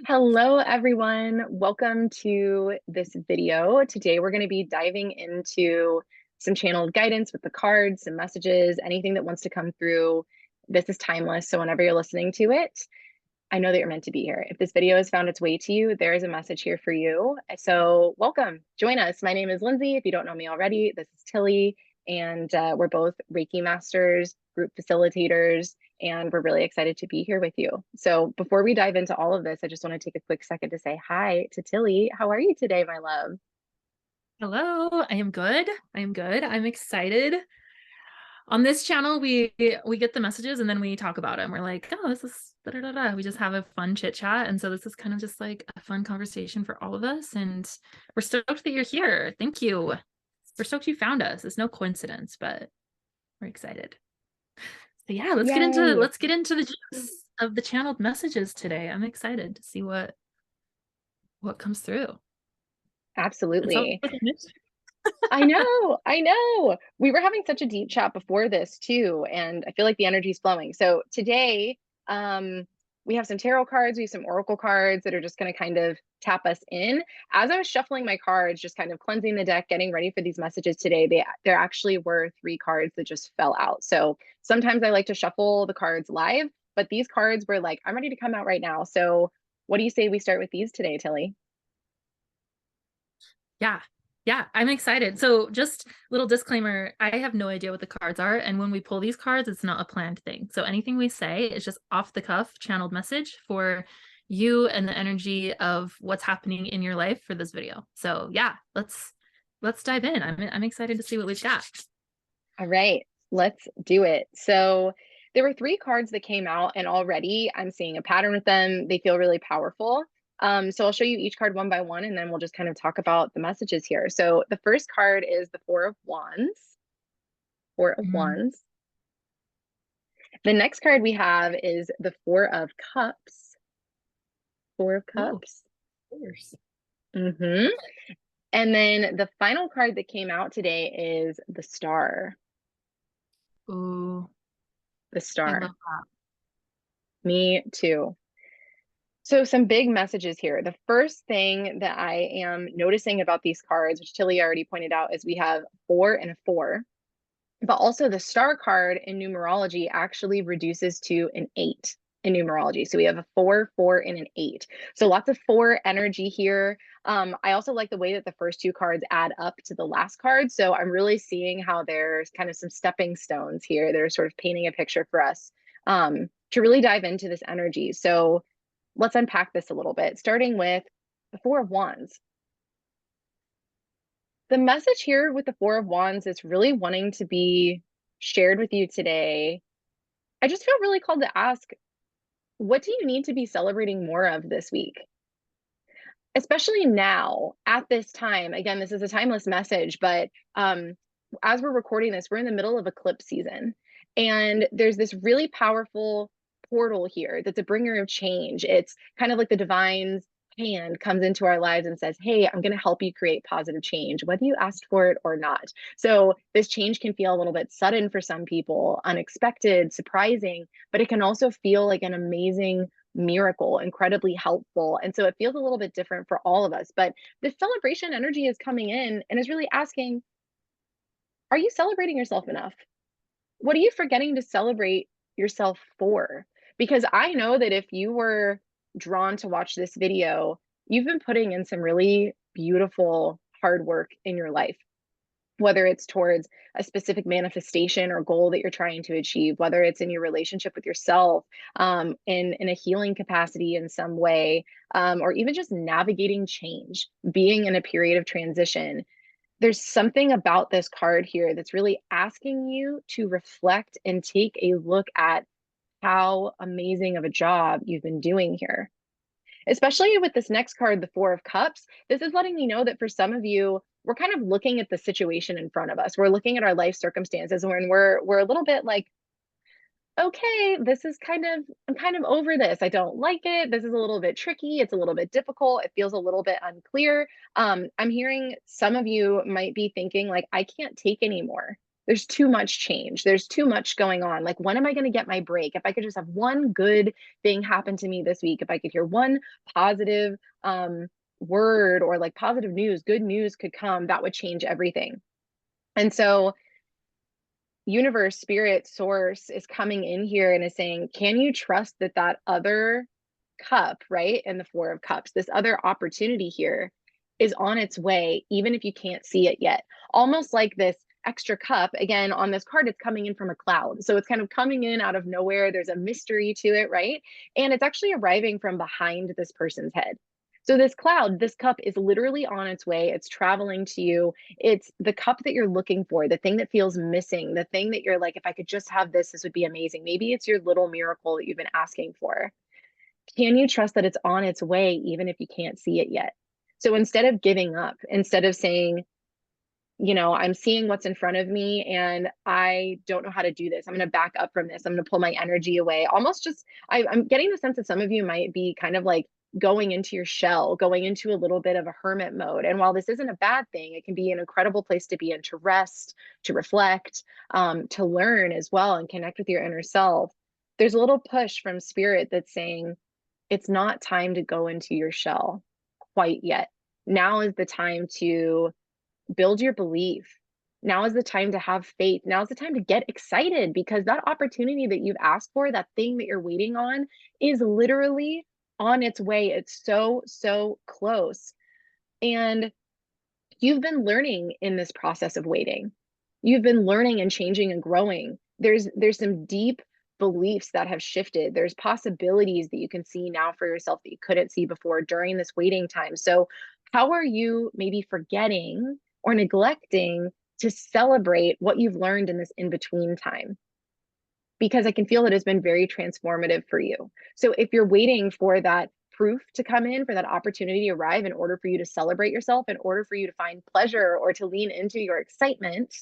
Hello, everyone. Welcome to this video. Today, we're going to be diving into some channeled guidance with the cards, some messages, anything that wants to come through. This is timeless, so whenever you're listening to it, I know that you're meant to be here. If this video has found its way to you, there is a message here for you. So welcome, join us. My name is Lindsay. If you don't know me already, this is Tilly, and we're both Reiki masters, group facilitators, and we're really excited to be here with you. So before we dive into all of this, I just want to take a quick second to say hi to Tilly. How are you today, my love? Hello, I am good. I am good. I'm excited. On this channel, we get the messages and then we talk about them. We're like, oh, this is da da da da. We just have a fun chit chat. And so this is kind of just like a fun conversation for all of us. And we're stoked that you're here. Thank you. We're stoked you found us. It's no coincidence, but we're excited. So yeah, Yay. let's get into the juice of the channeled messages today. I'm excited to see what comes through. It's always Absolutely. a mission. I know. We were having such a deep chat before this too, and I feel like the energy's flowing. So today, we have some tarot cards, we have some oracle cards that are just going to kind of tap us in. As I was shuffling my cards, just kind of cleansing the deck, getting ready for these messages today, there actually were three cards that just fell out. So sometimes I like to shuffle the cards live, but these cards were like, I'm ready to come out right now. So what do you say we start with these today, Tilly? Yeah. Yeah, I'm excited. So just little disclaimer, I have no idea what the cards are. And when we pull these cards, it's not a planned thing. So anything we say is just off the cuff channeled message for you and the energy of what's happening in your life for this video. So yeah, let's dive in. I'm excited to see what we've got. All right, let's do it. So there were three cards that came out, and already I'm seeing a pattern with them. They feel really powerful. So I'll show you each card one by one, and then we'll just kind of talk about the messages here. So the first card is the Four of Wands. Four of Mm. Wands. The next card we have is the Four of Cups. Four of Ooh, of Cups. course. Mm-hmm. And then the final card that came out today is the Star. Ooh, The I Star. love that. Me too. So some big messages here. The first thing that I am noticing about these cards, which Tilly already pointed out, is we have four and a four, but also the star card in numerology actually reduces to an eight in numerology. So we have a four, four, and an eight. So lots of four energy here. I also like the way that the first two cards add up to the last card. So I'm really seeing how there's kind of some stepping stones here that are sort of painting a picture for us to really dive into this energy. So let's unpack this a little bit, starting with the Four of Wands. The message here with the Four of Wands is really wanting to be shared with you today. I just feel really called to ask, what do you need to be celebrating more of this week? Especially now at this time. Again, this is a timeless message, but as we're recording this, we're in the middle of eclipse season. And there's this really powerful portal here that's a bringer of change. It's kind of like the divine's hand comes into our lives and says, hey, I'm going to help you create positive change, whether you asked for it or not. So this change can feel a little bit sudden for some people, unexpected, surprising, but it can also feel like an amazing miracle, incredibly helpful. And so it feels a little bit different for all of us. But the celebration energy is coming in and is really asking, are you celebrating yourself enough? What are you forgetting to celebrate yourself for? Because I know that if you were drawn to watch this video, you've been putting in some really beautiful hard work in your life, whether it's towards a specific manifestation or goal that you're trying to achieve, whether it's in your relationship with yourself, in a healing capacity in some way, or even just navigating change, being in a period of transition. There's something about this card here that's really asking you to reflect and take a look at how amazing of a job you've been doing here. Especially with this next card, the Four of Cups, this is letting me know that for some of you, we're kind of looking at the situation in front of us. We're looking at our life circumstances when we're a little bit like, okay, this is I'm kind of over this. I don't like it. This is a little bit tricky. It's a little bit difficult. It feels a little bit unclear. I'm hearing some of you might be thinking like, I can't take anymore. there's too much change. There's too much going on. Like, when am I going to get my break? If I could just have one good thing happen to me this week, if I could hear one positive word, or like positive news, good news could come, that would change everything. And so universe, spirit, source is coming in here and is saying, can you trust that that other cup, right, in the Four of Cups, this other opportunity here is on its way, even if you can't see it yet? Almost like this extra cup, again, on this card, it's coming in from a cloud. So it's kind of coming in out of nowhere. There's a mystery to it, right? And it's actually arriving from behind this person's head. So this cloud, this cup is literally on its way. It's traveling to you. It's the cup that you're looking for, the thing that feels missing, the thing that you're like, if I could just have this, this would be amazing. Maybe it's your little miracle that you've been asking for. Can you trust that it's on its way, even if you can't see it yet? So instead of giving up, instead of saying, I'm seeing what's in front of me and I don't know how to do this, I'm going to back up from this, I'm going to pull my energy away. Almost just, I'm getting the sense that some of you might be kind of like going into your shell, going into a little bit of a hermit mode. And while this isn't a bad thing, it can be an incredible place to be in, to rest, to reflect, to learn as well, and connect with your inner self. There's a little push from spirit that's saying, it's not time to go into your shell quite yet. Now is the time to build your belief. Now is the time to have faith. Now is the time to get excited, because that opportunity that you've asked for, that thing that you're waiting on, is literally on its way. It's so, so close. And you've been learning in this process of waiting. You've been learning and changing and growing. There's some deep beliefs that have shifted. There's possibilities that you can see now for yourself that you couldn't see before during this waiting time. So how are you maybe forgetting or neglecting to celebrate what you've learned in this in-between time? Because I can feel it has been very transformative for you. So if you're waiting for that proof to come in, for that opportunity to arrive, in order for you to celebrate yourself, in order for you to find pleasure or to lean into your excitement,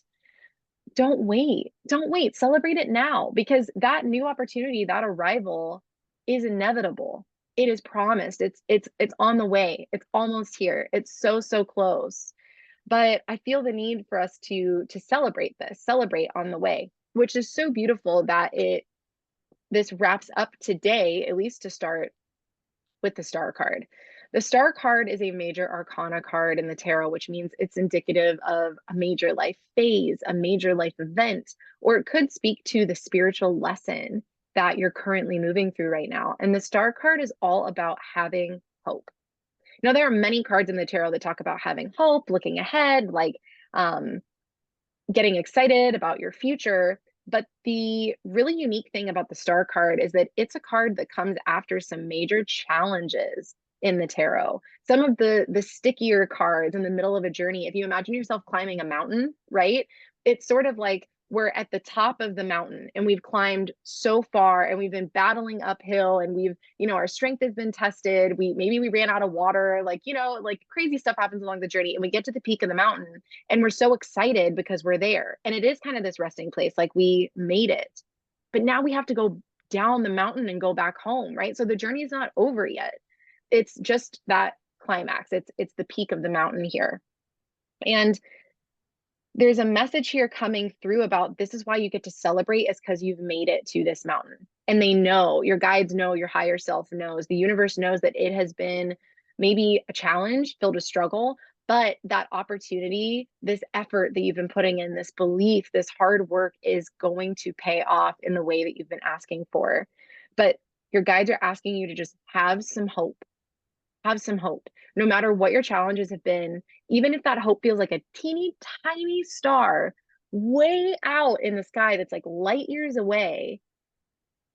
don't wait. Don't wait. Celebrate it now, because that new opportunity, that arrival, is inevitable. It is promised. It's on the way. It's almost here. It's so, so close. But I feel the need for us to celebrate this, celebrate on the way, which is so beautiful that this wraps up today, at least to start, with the Star card. The Star card is a major arcana card in the tarot, which means it's indicative of a major life phase, a major life event, or it could speak to the spiritual lesson that you're currently moving through right now. And the Star card is all about having hope. Now, there are many cards in the tarot that talk about having hope, looking ahead, like um, getting excited about your future. But the really unique thing about the Star card is that it's a card that comes after some major challenges in the tarot. Some of the stickier cards in the middle of a journey, if you imagine yourself climbing a mountain, right? It's sort of like we're at the top of the mountain and we've climbed so far and we've been battling uphill, and our strength has been tested. Maybe we ran out of water, like crazy stuff happens along the journey, and we get to the peak of the mountain and we're so excited because we're there. And it is kind of this resting place, like we made it. But now we have to go down the mountain and go back home, right? So the journey is not over yet. It's just that climax. It's the peak of the mountain here. And there's a message here coming through about, this is why you get to celebrate, is because you've made it to this mountain. And they know, your guides know, your higher self knows, the universe knows that it has been maybe a challenge filled with struggle, but that opportunity, this effort that you've been putting in, this belief, this hard work, is going to pay off in the way that you've been asking for. But your guides are asking you to just have some hope. Have some hope. No matter what your challenges have been, even if that hope feels like a teeny tiny star way out in the sky that's like light years away,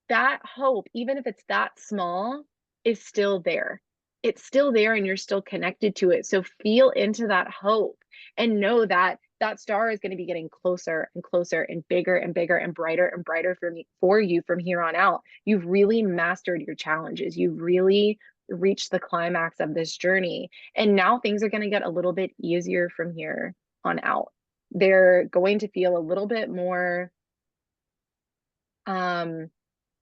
that hope, even if it's that small, is still there. It's still there and you're still connected to it. So feel into that hope and know that that star is going to be getting closer and closer and bigger and brighter for you from here on out. You've really mastered your challenges. You've really reached the climax of this journey. And now things are going to get a little bit easier from here on out. They're going to feel a little bit more, I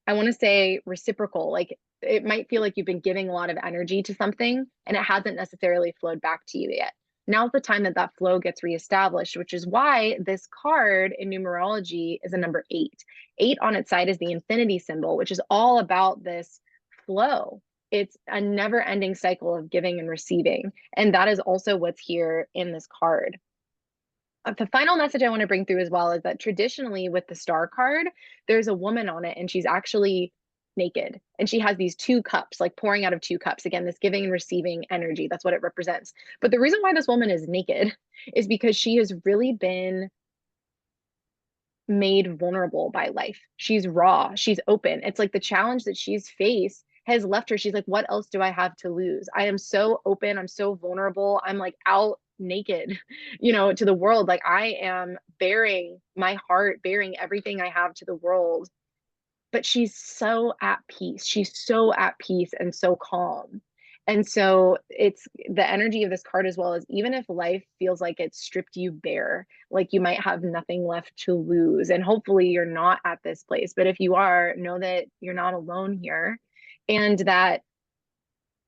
want to say, reciprocal. Like, it might feel like you've been giving a lot of energy to something and it hasn't necessarily flowed back to you yet. Now's the time that that flow gets reestablished, which is why this card in numerology is a number 8. 8 on its side is the infinity symbol, which is all about this flow. It's a never ending cycle of giving and receiving. And that is also what's here in this card. The final message I want to bring through as well is that traditionally with the star card, there's a woman on it and she's actually naked and she has these 2 cups, like pouring out of 2 cups. Again, this giving and receiving energy, that's what it represents. But the reason why this woman is naked is because she has really been made vulnerable by life. She's raw, she's open. It's like the challenge that she's faced has left her. She's like, what else do I have to lose? I am so open, I'm so vulnerable. I'm like out naked, to the world. Like I am bearing my heart, bearing everything I have to the world. But she's so at peace. She's so at peace and so calm. And so it's the energy of this card as well as even if life feels like it's stripped you bare, like you might have nothing left to lose. And hopefully you're not at this place. But if you are, know that you're not alone here and that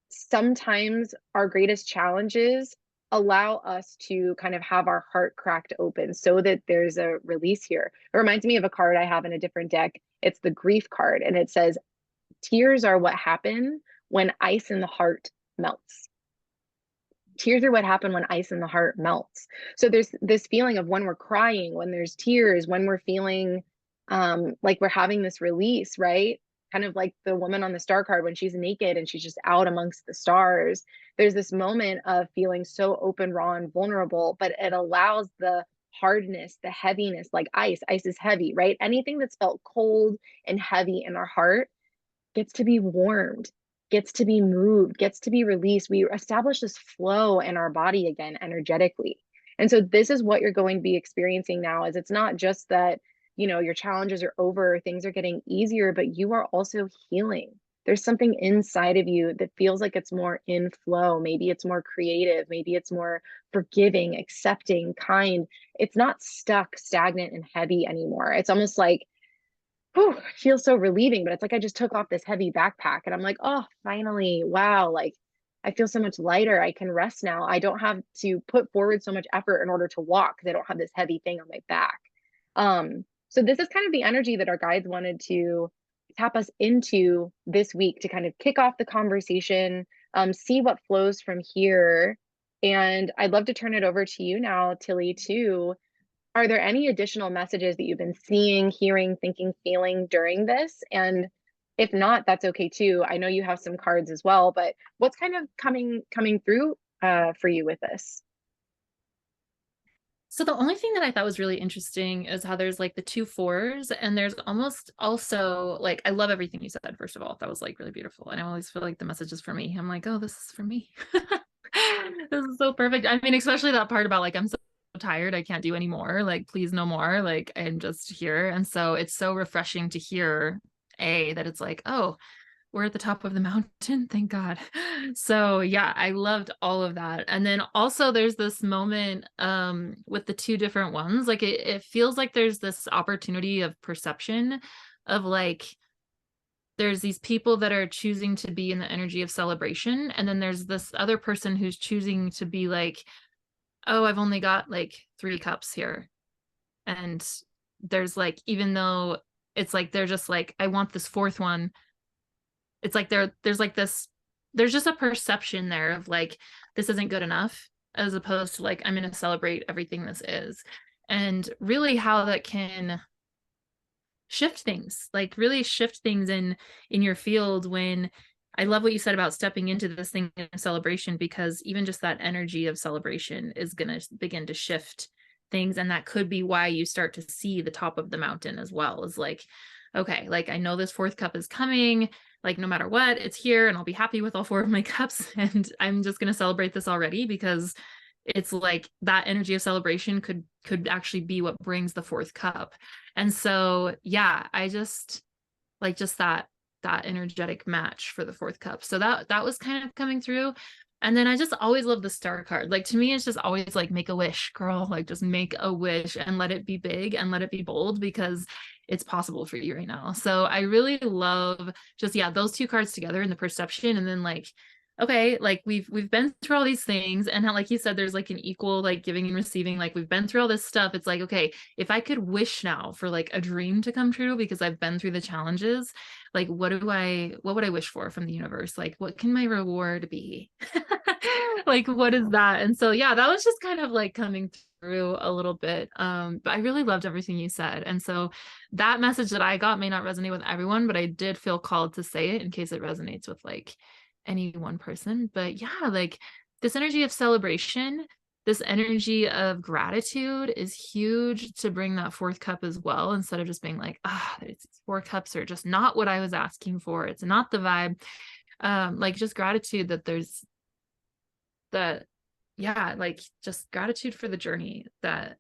sometimes our greatest challenges allow us to kind of have our heart cracked open so that there's a release here. It reminds me of a card I have in a different deck. It's the grief card, and it says, tears are what happen when ice in the heart melts. Tears are what happen when ice in the heart melts. So there's this feeling of when we're crying, when there's tears, when we're feeling like we're having this release, right? Kind of like the woman on the star card when she's naked and she's just out amongst the stars. There's this moment of feeling so open, raw, and vulnerable, but it allows the hardness, the heaviness, like ice. Ice is heavy, right? Anything that's felt cold and heavy in our heart gets to be warmed, gets to be moved, gets to be released. We establish this flow in our body again energetically. And so this is what you're going to be experiencing now is it's not just that, your challenges are over, things are getting easier, but you are also healing. There's something inside of you that feels like it's more in flow. Maybe it's more creative. Maybe it's more forgiving, accepting, kind. It's not stuck, stagnant, and heavy anymore. It's almost like whew, it feels so relieving, but it's like I just took off this heavy backpack and I'm like, oh, finally, wow, like I feel so much lighter. I can rest now. I don't have to put forward so much effort in order to walk because I don't have this heavy thing on my back. So this is kind of the energy that our guides wanted to tap us into this week to kind of kick off the conversation, see what flows from here. And I'd love to turn it over to you now, Tilly, too. Are there any additional messages that you've been seeing, hearing, thinking, feeling during this? And if not, that's okay too. I know you have some cards as well, but what's kind of coming through for you with this? So the only thing that I thought was really interesting is how there's like the 2 4s, and there's almost also like, I love everything you said, first of all. That was like really beautiful. And I always feel like the message is for me. I'm like, oh, this is for me. This is so perfect. I mean, especially that part about like, I'm so tired, I can't do anymore. Like, please no more. Like, I'm just here. And so it's so refreshing to hear that it's like, oh, we're at the top of the mountain, thank God. So yeah, I loved all of that. And then also there's this moment with the 2 different ones, like it feels like there's this opportunity of perception of like there's these people that are choosing to be in the energy of celebration, and then there's this other person who's choosing to be like, oh, I've only got like 3 cups here. And there's like, even though it's like they're just like, I want this 4th one, it's like there's just a perception there of like, this isn't good enough, as opposed to like, I'm going to celebrate everything this is. And really how that can shift things, like really shift things in your field. When I love what you said about stepping into this thing of celebration, because even just that energy of celebration is going to begin to shift things. And that could be why you start to see the top of the mountain as well, is like, okay, like I know this 4th cup is coming, like no matter what, it's here, and I'll be happy with all 4 of my cups. And I'm just going to celebrate this already, because it's like that energy of celebration could actually be what brings the 4th cup. And so yeah, I just like just that energetic match for the 4th cup. So that was kind of coming through. And then I just always love the star card. Like to me, it's just always like, make a wish, girl. Like just make a wish and let it be big and let it be bold, because it's possible for you right now. So I really love just, yeah, those 2 cards together and the perception. And then like okay, like we've been through all these things, and how, like you said, there's like an equal like giving and receiving. Like we've been through all this stuff. It's like, okay, if I could wish now for like a dream to come true because I've been through the challenges, like what would I wish for from the universe? Like what can my reward be? Like what is that? And so yeah, that was just kind of like coming through a little bit. But I really loved everything you said. And so that message that I got may not resonate with everyone, but I did feel called to say it in case it resonates with like any one person. But yeah, like this energy of celebration, this energy of gratitude is huge to bring that fourth cup as well, instead of just being like, ah, it's 4 cups are just not what I was asking for. It's not the vibe. Like just gratitude that there's that, yeah, like just gratitude for the journey, that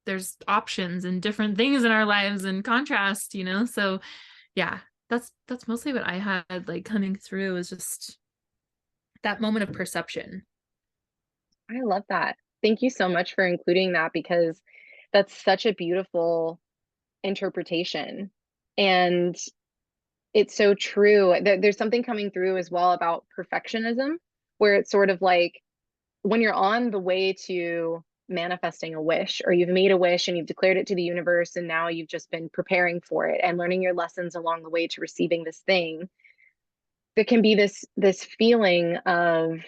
there's options and different things in our lives and contrast, So yeah, that's mostly what I had like coming through, is just that moment of perception. I love that. Thank you so much for including that because that's such a beautiful interpretation. And it's so true. There's something coming through as well about perfectionism, where it's sort of like when you're on the way to manifesting a wish, or you've made a wish and you've declared it to the universe, and now you've just been preparing for it and learning your lessons along the way to receiving this thing, there can be this feeling of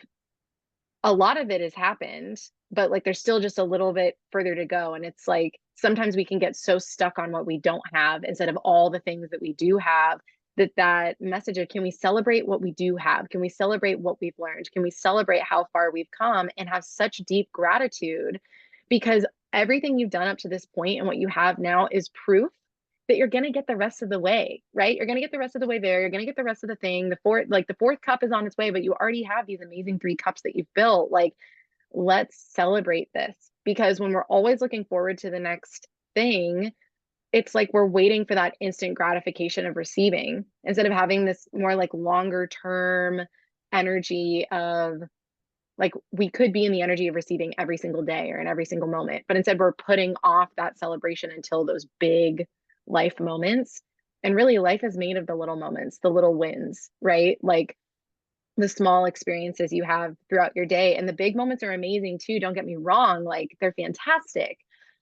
a lot of it has happened, but like there's still just a little bit further to go. And it's like sometimes we can get so stuck on what we don't have instead of all the things that we do have, that message of, can we celebrate what we do have? Can we celebrate what we've learned? Can we celebrate how far we've come and have such deep gratitude? Because everything you've done up to this point and what you have now is proof that you're going to get the rest of the way, right? You're going to get the rest of the way there. You're going to get the rest of the thing. The fourth cup is on its way, but you already have these amazing 3 cups that you've built. Like, let's celebrate this, because when we're always looking forward to the next thing, it's like we're waiting for that instant gratification of receiving instead of having this more like longer term energy of, like, we could be in the energy of receiving every single day or in every single moment, but instead we're putting off that celebration until those big life moments. And really, life is made of the little moments, the little wins, right? Like the small experiences you have throughout your day. And the big moments are amazing too, don't get me wrong, like they're fantastic.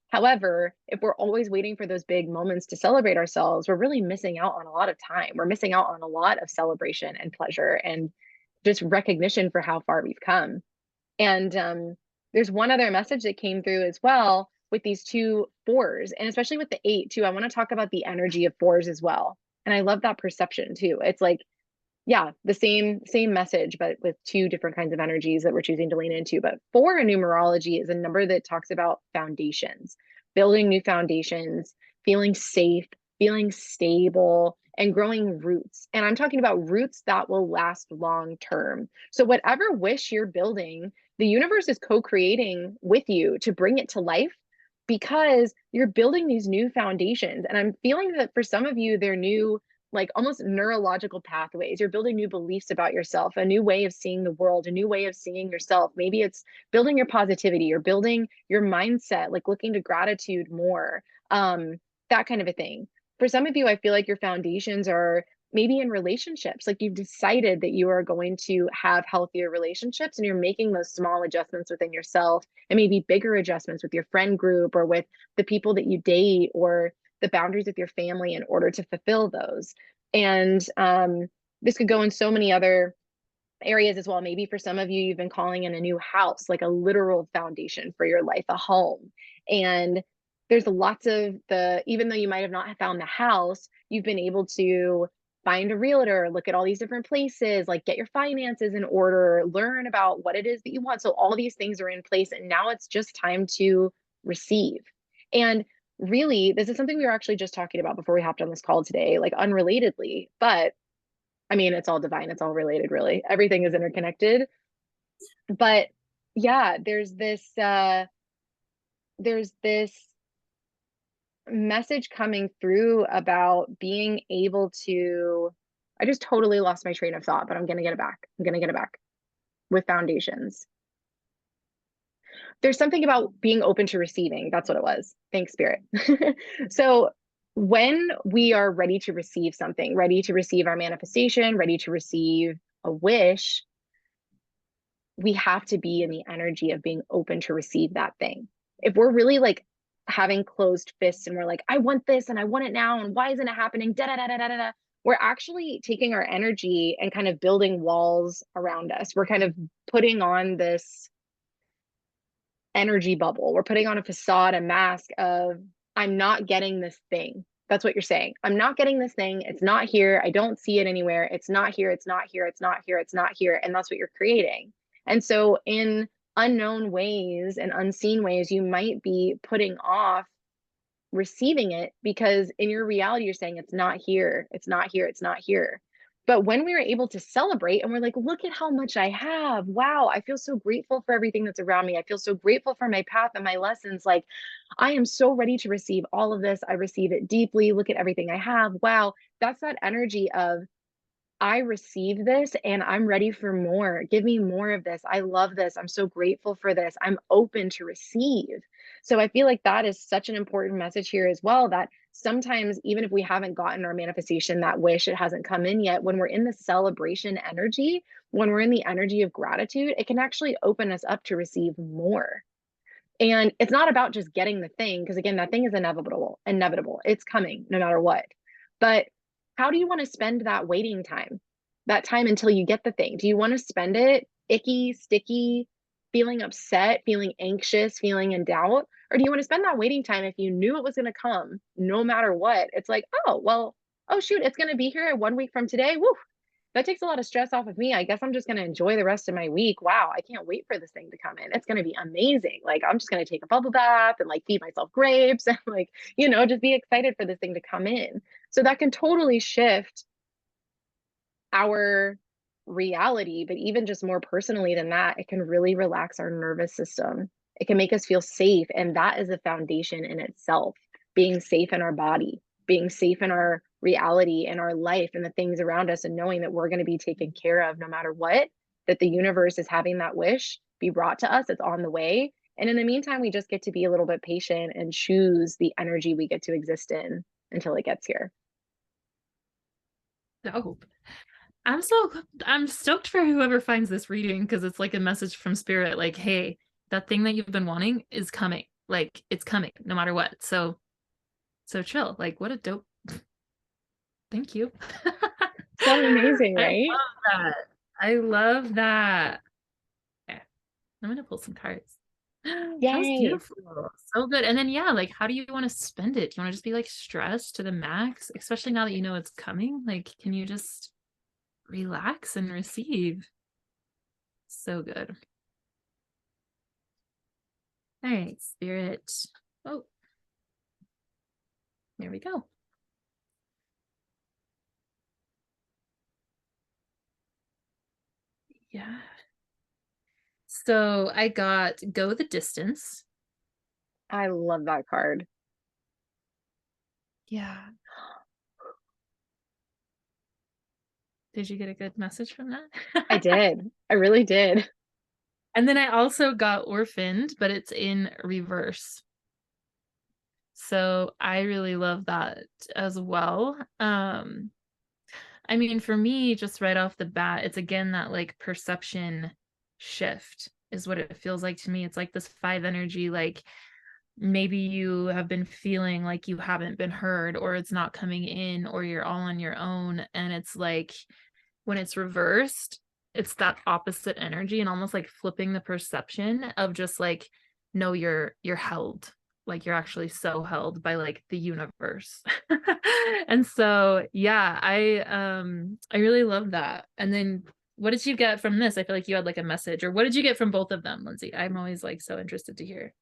However, if we're always waiting for those big moments to celebrate ourselves, we're really missing out on a lot of time. We're missing out on a lot of celebration and pleasure and just recognition for how far we've come. And there's one other message that came through as well with these 2 4s, and especially with the 8 too. I want to talk about the energy of 4s as well. And I love that perception too. It's like, yeah, the same message, but with 2 different kinds of energies that we're choosing to lean into. But 4 in numerology is a number that talks about foundations, building new foundations, feeling safe, feeling stable, and growing roots. And I'm talking about roots that will last long term. So whatever wish you're building, the universe is co-creating with you to bring it to life, because you're building these new foundations. And I'm feeling that for some of you, they're new, like almost neurological pathways. You're building new beliefs about yourself, a new way of seeing the world, a new way of seeing yourself. Maybe it's building your positivity or building your mindset, like looking to gratitude more, that kind of a thing. For some of you, I feel like your foundations are maybe in relationships. Like you've decided that you are going to have healthier relationships, and you're making those small adjustments within yourself, and maybe bigger adjustments with your friend group or with the people that you date or the boundaries with your family in order to fulfill those. And this could go in so many other areas as well. Maybe for some of you, you've been calling in a new house, like a literal foundation for your life, a home. And there's lots of even though you might have not found the house, you've been able to find a realtor, look at all these different places, like get your finances in order, learn about what it is that you want. So all these things are in place, and now it's just time to receive. And really, this is something we were actually just talking about before we hopped on this call today, like unrelatedly, but I mean, it's all divine, it's all related, really. Everything is interconnected. But yeah, there's this message coming through about being able to, I just totally lost my train of thought, but I'm gonna get it back. I'm gonna get it back with foundations. There's something about being open to receiving. That's what it was. Thanks, Spirit. So when we are ready to receive something, ready to receive our manifestation, ready to receive a wish, we have to be in the energy of being open to receive that thing. If we're really like having closed fists and we're like, I want this and I want it now, and why isn't it happening? Da da da da da da. We're actually taking our energy and kind of building walls around us. We're kind of putting on this energy bubble. We're putting on a facade, a mask of, I'm not getting this thing. That's what you're saying. I'm not getting this thing. It's not here. I don't see it anywhere. It's not here. It's not here. It's not here. It's not here. And that's what you're creating. And so, in unknown ways and unseen ways, you might be putting off receiving it because in your reality, you're saying, it's not here. It's not here. It's not here. But when we were able to celebrate and we're like, look at how much I have. Wow, I feel so grateful for everything that's around me. I feel so grateful for my path and my lessons. Like, I am so ready to receive all of this. I receive it deeply. Look at everything I have. Wow, that's that energy of, I receive this and I'm ready for more. Give me more of this. I love this. I'm so grateful for this. I'm open to receive. So I feel like that is such an important message here as well, that sometimes, even if we haven't gotten our manifestation, that wish, it hasn't come in yet, when we're in the celebration energy, when we're in the energy of gratitude, it can actually open us up to receive more. And it's not about just getting the thing, because again, that thing is inevitable. It's coming no matter what. But how do you want to spend that waiting time? That time until you get the thing? Do you want to spend it icky, sticky, feeling upset, feeling anxious, feeling in doubt? Or do you want to spend that waiting time if you knew it was going to come no matter what? It's like, oh, well, oh shoot, it's going to be here 1 week from today. Woo, that takes a lot of stress off of me. I guess I'm just going to enjoy the rest of my week. Wow, I can't wait for this thing to come in. It's going to be amazing. Like, I'm just going to take a bubble bath and like feed myself grapes and like, just be excited for this thing to come in. So that can totally shift our reality. But even just more personally than that, it can really relax our nervous system. It can make us feel safe. And that is a foundation in itself, being safe in our body, being safe in our reality and our life and the things around us, and knowing that we're going to be taken care of no matter what, that the universe is having that wish be brought to us. It's on the way. And in the meantime, we just get to be a little bit patient and choose the energy we get to exist in until it gets here. Dope. I'm stoked for whoever finds this reading, because it's like a message from spirit, like, hey, that thing that you've been wanting is coming. Like, it's coming no matter what. So chill. Like, what a dope. Thank you. So amazing, I right? love that. I love that. Okay. I'm gonna pull some cards. That was Yay. beautiful. So good. And then yeah, like, how do you want to spend it? Do you want to just be like stressed to the max, especially now that you know it's coming? Like, can you just relax and receive? So good. All right, spirit. Oh, there we go. Yeah. So I got go the distance. I love that card. Yeah. Did you get a good message from that? I did. I really did. And then I also got orphaned, but it's in reverse. So I really love that as well. I mean, for me, just right off the bat, it's again that like perception shift is what it feels like to me. It's like this five energy, like maybe you have been feeling like you haven't been heard, or it's not coming in, or you're all on your own. And it's like when it's reversed, it's that opposite energy, and almost like flipping the perception of just like, no, you're held, like you're actually so held by like the universe. And so yeah, I really love that. And then what did you get from this? I feel like you had like a message, or what did you get from both of them, Lindsay? I'm always like so interested to hear.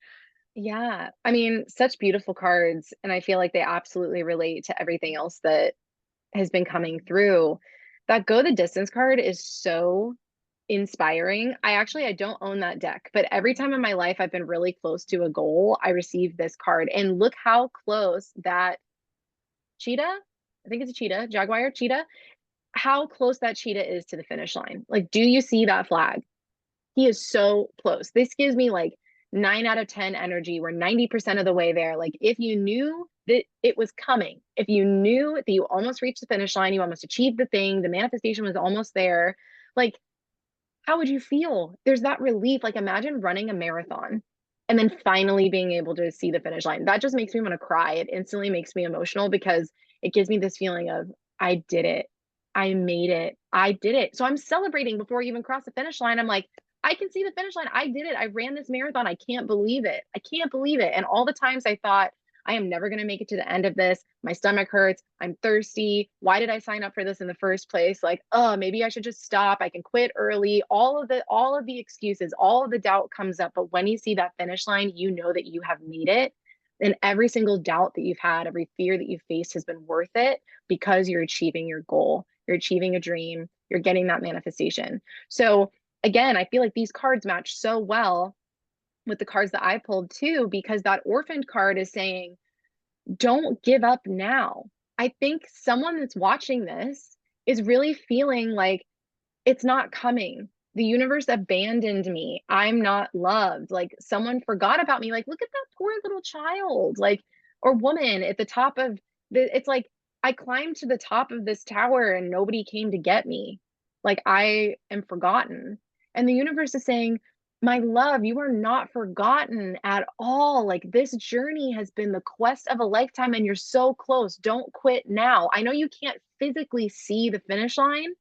Yeah. I mean, such beautiful cards. And I feel like they absolutely relate to everything else that has been coming through. That go the distance card is so inspiring. I don't own that deck, but every time in my life I've been really close to a goal, I received this card. And look how close that cheetah, I think it's a cheetah, jaguar, cheetah, how close that cheetah is to the finish line. Like, do you see that flag? He is so close. This gives me like 9 out of 10 energy. We're 90% of the way there. Like, if you knew that it was coming, if you knew that you almost reached the finish line, you almost achieved the thing, the manifestation was almost there. Like, how would you feel? There's that relief. Like imagine running a marathon and then finally being able to see the finish line. That just makes me want to cry. It instantly makes me emotional because it gives me this feeling of I did it. I made it. I did it. So I'm celebrating before I even cross the finish line. I'm like, I can see the finish line. I did it. I ran this marathon. I can't believe it. I can't believe it. And all the times I thought, I am never going to make it to the end of this. My stomach hurts. I'm thirsty. Why did I sign up for this in the first place? Like, oh, maybe I should just stop. I can quit early. All of the excuses, all of the doubt comes up. But when you see that finish line, you know that you have made it. And every single doubt that you've had, every fear that you've faced has been worth it because you're achieving your goal. You're achieving a dream. You're getting that manifestation. So again, I feel like these cards match so well with the cards that I pulled too, because that orphaned card is saying, don't give up now. I think someone that's watching this is really feeling like it's not coming. The universe abandoned me. I'm not loved. Like someone forgot about me. Like, look at that poor little child, like, or woman at the top of it's like, I climbed to the top of this tower and nobody came to get me. Like, I am forgotten. And the universe is saying, my love, you are not forgotten at all. Like, this journey has been the quest of a lifetime and you're so close. Don't quit now. I know you can't physically see the finish line,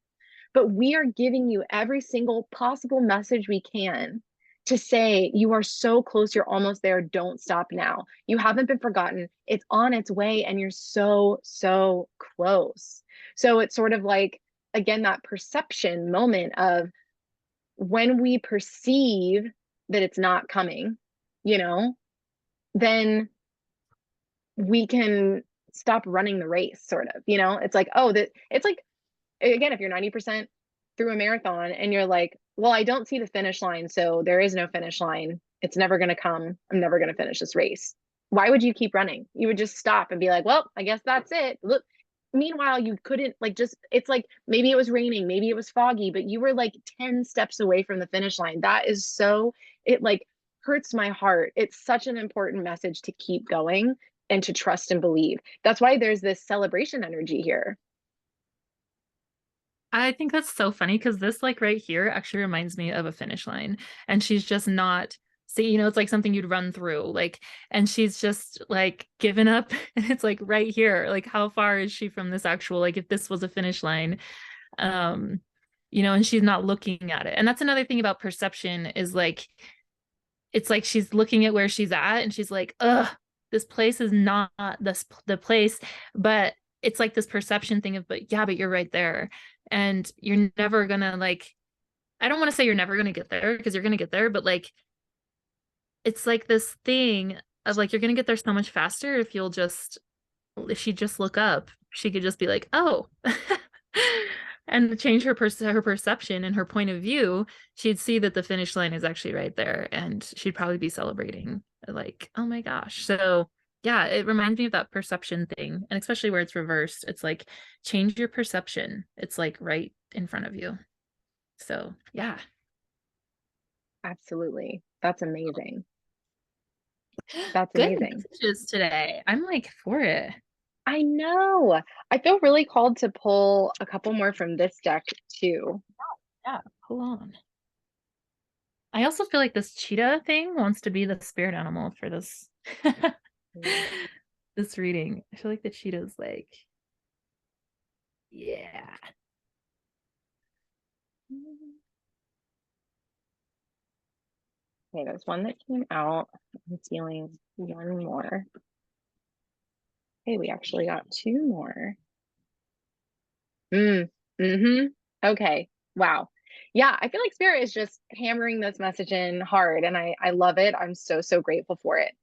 but we are giving you every single possible message we can to say, you are so close, you're almost there. Don't stop now. You haven't been forgotten. It's on its way, and you're so, so close. So it's sort of like, again, that perception moment of when we perceive that it's not coming, you know, then we can stop running the race, sort of, you know, it's like, oh, that it's like, again, if you're 90% through a marathon and you're like, well, I don't see the finish line, so there is no finish line. It's never going to come. I'm never going to finish this race. Why would you keep running? You would just stop and be like, well, I guess that's it. Look, meanwhile, you couldn't, like, just, it's like maybe it was raining, maybe it was foggy, but you were like 10 steps away from the finish line. That is so, it like hurts my heart. It's such an important message to keep going and to trust and believe. That's why there's this celebration energy here. I think that's so funny because this, like right here, actually reminds me of a finish line. And she's just not, see, you know, it's like something you'd run through, like, and she's just like given up. And it's like right here. Like, how far is she from this actual, like, if this was a finish line? Um, you know, and she's not looking at it. And that's another thing about perception is like, it's like she's looking at where she's at and she's like, ugh, this place is not the place. But it's like this perception thing of, but yeah, but you're right there. And you're never gonna like, I don't want to say you're never gonna get there because you're gonna get there, but like it's like this thing of like you're gonna get there so much faster if you'll just if she just look up, she could just be like, oh. And change her perception and her point of view, she'd see that the finish line is actually right there and she'd probably be celebrating like, oh my gosh. So yeah, it reminds me of that perception thing, and especially where it's reversed, it's like change your perception, it's like right in front of you. So yeah. Absolutely. That's amazing. That's Good amazing. messages today, I'm like for it. I know. I feel really called to pull a couple more from this deck too. Yeah, hold on. I also feel like this cheetah thing wants to be the spirit animal for this this reading. I feel like the cheetah's like, yeah. Okay, there's one that came out. I'm feeling one more. Hey, we actually got two more. Mm-hmm. Okay. Wow. Yeah, I feel like Spirit is just hammering this message in hard, and I love it. I'm so, so grateful for it.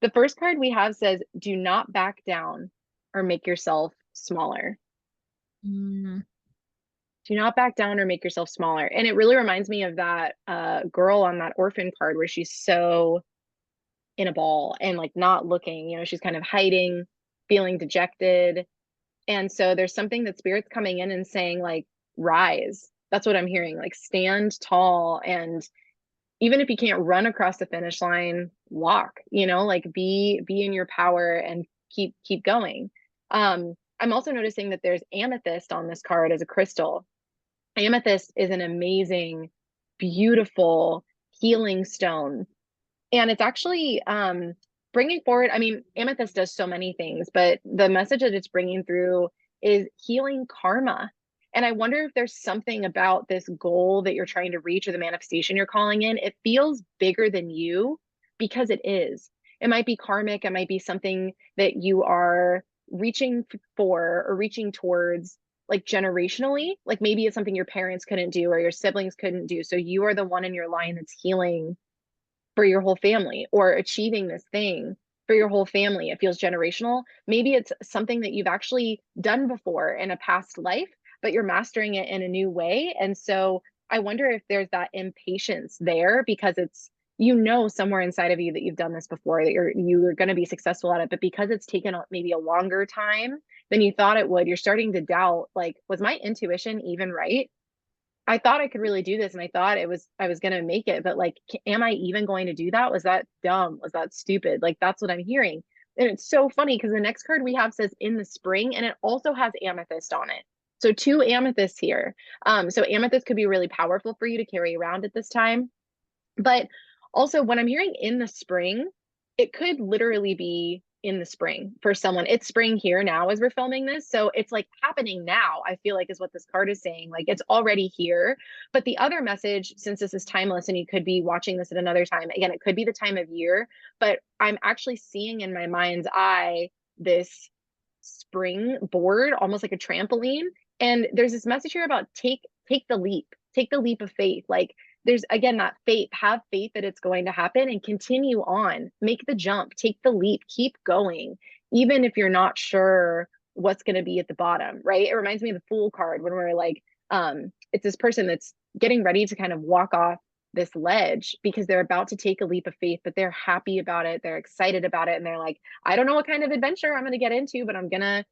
The first card we have says, do not back down or make yourself smaller. Mm, Do not back down or make yourself smaller. And it really reminds me of that girl on that orphan card where she's so in a ball and like not looking, she's kind of hiding, feeling dejected. And so there's something that Spirit's coming in and saying, like, rise. That's what I'm hearing. Like, stand tall. And even if you can't run across the finish line, walk, like be in your power and keep going. I'm also noticing that there's amethyst on this card as a crystal. Amethyst is an amazing beautiful healing stone. And it's actually bringing forward, I mean, amethyst does so many things, but the message that it's bringing through is healing karma. And I wonder if there's something about this goal that you're trying to reach or the manifestation you're calling in. It feels bigger than you because it is. It might be karmic, it might be something that you are reaching for or reaching towards, like generationally. Like maybe it's something your parents couldn't do or your siblings couldn't do. So you are the one in your line that's healing for your whole family or achieving this thing for your whole family. It feels generational. Maybe it's something that you've actually done before in a past life, but you're mastering it in a new way. And so I wonder if there's that impatience there because it's, you know, somewhere inside of you that you've done this before, that you're going to be successful at it, but because it's taken maybe a longer time than you thought it would, you're starting to doubt, like, was my intuition even right? I thought I could really do this and I thought I was going to make it, but like, am I even going to do that? Was that dumb? Was that stupid? Like, that's what I'm hearing. And it's so funny because the next card we have says in the spring and it also has amethyst on it. So two amethysts here. So amethyst could be really powerful for you to carry around at this time. But also, when I'm hearing in the spring, it could literally be in the spring for someone. It's spring here now as we're filming this. So it's like happening now, I feel like is what this card is saying. Like it's already here. But the other message, since this is timeless and you could be watching this at another time, again, it could be the time of year, but I'm actually seeing in my mind's eye this spring board, almost like a trampoline. And there's this message here about take the leap, take the leap of faith. Like there's again that faith, have faith that it's going to happen and continue on, make the jump, take the leap, keep going, even if you're not sure what's going to be at the bottom, right? It reminds me of the Fool card when we're like, it's this person that's getting ready to kind of walk off this ledge because they're about to take a leap of faith, but they're happy about it, they're excited about it, and they're like, I don't know what kind of adventure I'm going to get into, but I'm going to,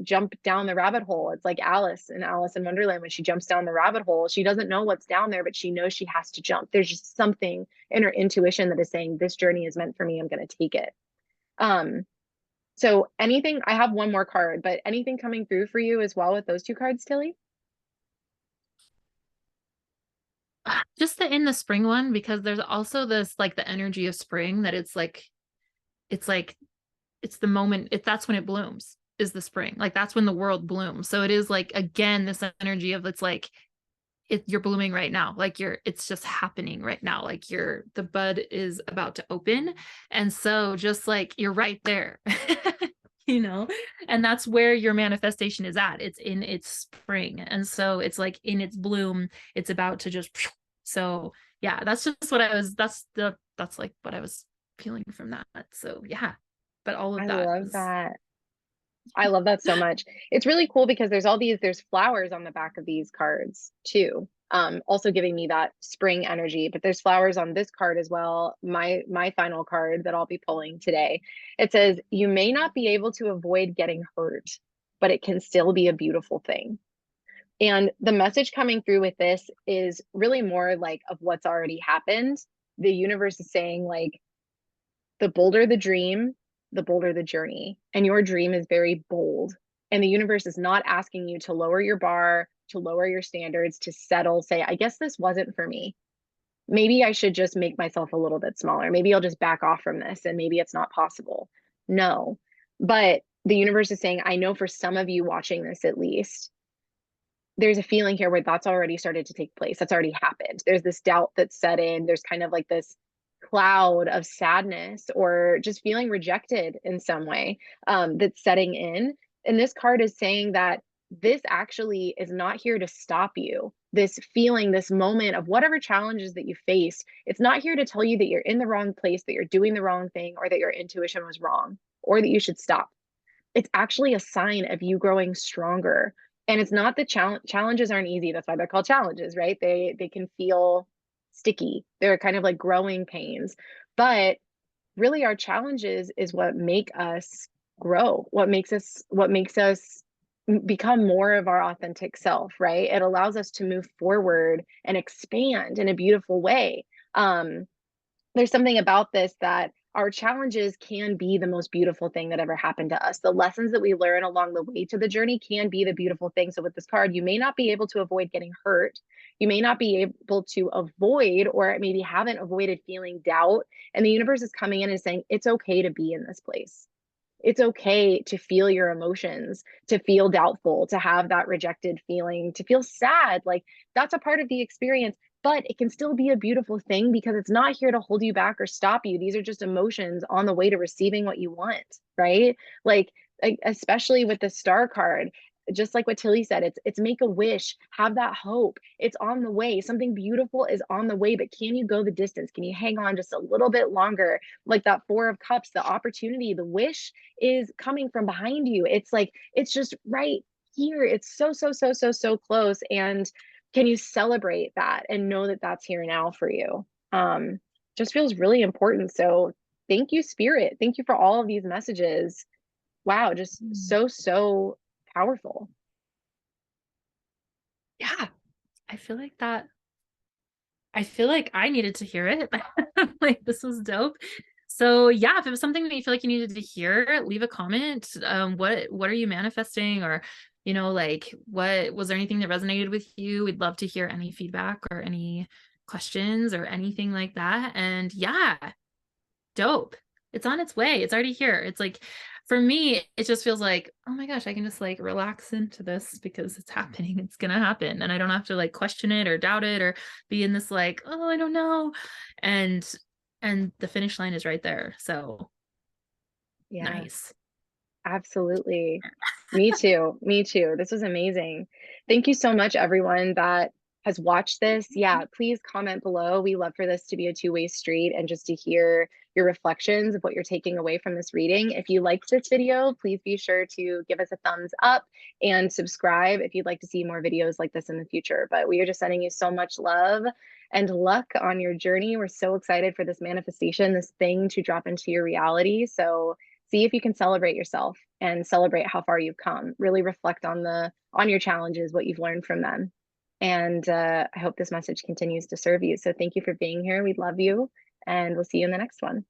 jump down the rabbit hole. It's like Alice in Wonderland when she jumps down the rabbit hole. She doesn't know what's down there, but she knows she has to jump. There's just something in her intuition that is saying, this journey is meant for me. I'm going to take it. Um, so anything, I have one more card, but anything coming through for you as well with those two cards, Tilly? Just the in the spring one, because there's also this like the energy of spring that it's like it's the moment that's when it blooms, is the spring. Like that's when the world blooms. So it is like again this energy of it's like you're blooming right now. Like it's just happening right now. Like the bud is about to open. And so just like you're right there. And that's where your manifestation is at. It's in its spring. And so it's like in its bloom, it's about to just so yeah, that's just what that's like what I was feeling from that. So yeah, but all of I that love is that. I love that so much. It's really cool because there's flowers on the back of these cards too. Also giving me that spring energy, but there's flowers on this card as well. My final card that I'll be pulling today. It says, you may not be able to avoid getting hurt, but it can still be a beautiful thing. And the message coming through with this is really more like of what's already happened. The universe is saying like, the bolder the dream, the bolder the journey. And your dream is very bold. And the universe is not asking you to lower your bar, to lower your standards, to settle, say, I guess this wasn't for me. Maybe I should just make myself a little bit smaller. Maybe I'll just back off from this and maybe it's not possible. No. But the universe is saying, I know for some of you watching this at least, there's a feeling here where that's already started to take place. That's already happened. There's this doubt that's set in. There's kind of like this cloud of sadness or just feeling rejected in some way that's setting in. And this card is saying that this actually is not here to stop you. This feeling, this moment of whatever challenges that you face, it's not here to tell you that you're in the wrong place, that you're doing the wrong thing, or that your intuition was wrong, or that you should stop. It's actually a sign of you growing stronger. And it's not that challenges aren't easy. That's why they're called challenges, right? They can feel sticky. They're kind of like growing pains. But really our challenges is what make us grow, what makes us become more of our authentic self, right? It allows us to move forward and expand in a beautiful way. There's something about this that our challenges can be the most beautiful thing that ever happened to us. The lessons that we learn along the way to the journey can be the beautiful thing. So with this card, you may not be able to avoid getting hurt. You may not be able to avoid, or maybe haven't avoided feeling doubt. And the universe is coming in and saying, it's okay to be in this place. It's okay to feel your emotions, to feel doubtful, to have that rejected feeling, to feel sad. Like that's a part of the experience, but it can still be a beautiful thing because it's not here to hold you back or stop you. These are just emotions on the way to receiving what you want, right? Like, especially with the star card, just like what Tilly said, it's make a wish, have that hope. It's on the way. Something beautiful is on the way, but can you go the distance? Can you hang on just a little bit longer? Like that Four of Cups, the opportunity, the wish is coming from behind you. It's like it's just right here. It's so close. And can you celebrate that and know that that's here now for you? Just feels really important. So thank you, Spirit. Thank you for all of these messages. Wow, just so powerful. Yeah. I feel like that I feel like I needed to hear it. Like this was dope. So yeah, if it was something that you feel like you needed to hear, leave a comment. What are you manifesting? Or, like what was there anything that resonated with you? We'd love to hear any feedback or any questions or anything like that. And yeah, dope. It's on its way. It's already here. It's like for me, it just feels like, oh my gosh, I can just like relax into this because it's happening. It's gonna happen. And I don't have to like question it or doubt it or be in this like, oh, I don't know. And the finish line is right there. So Yeah. nice. Absolutely. Me too. Me too. This was amazing. Thank you so much, everyone that has watched this. Yeah, please comment below. We love for this to be a two-way street and just to hear your reflections of what you're taking away from this reading. If you liked this video, please be sure to give us a thumbs up and subscribe if you'd like to see more videos like this in the future. But we are just sending you so much love and luck on your journey. We're so excited for this manifestation, this thing to drop into your reality. So see if you can celebrate yourself and celebrate how far you've come. Really reflect on your challenges, what you've learned from them. And I hope this message continues to serve you. So thank you for being here. We love you, and we'll see you in the next one.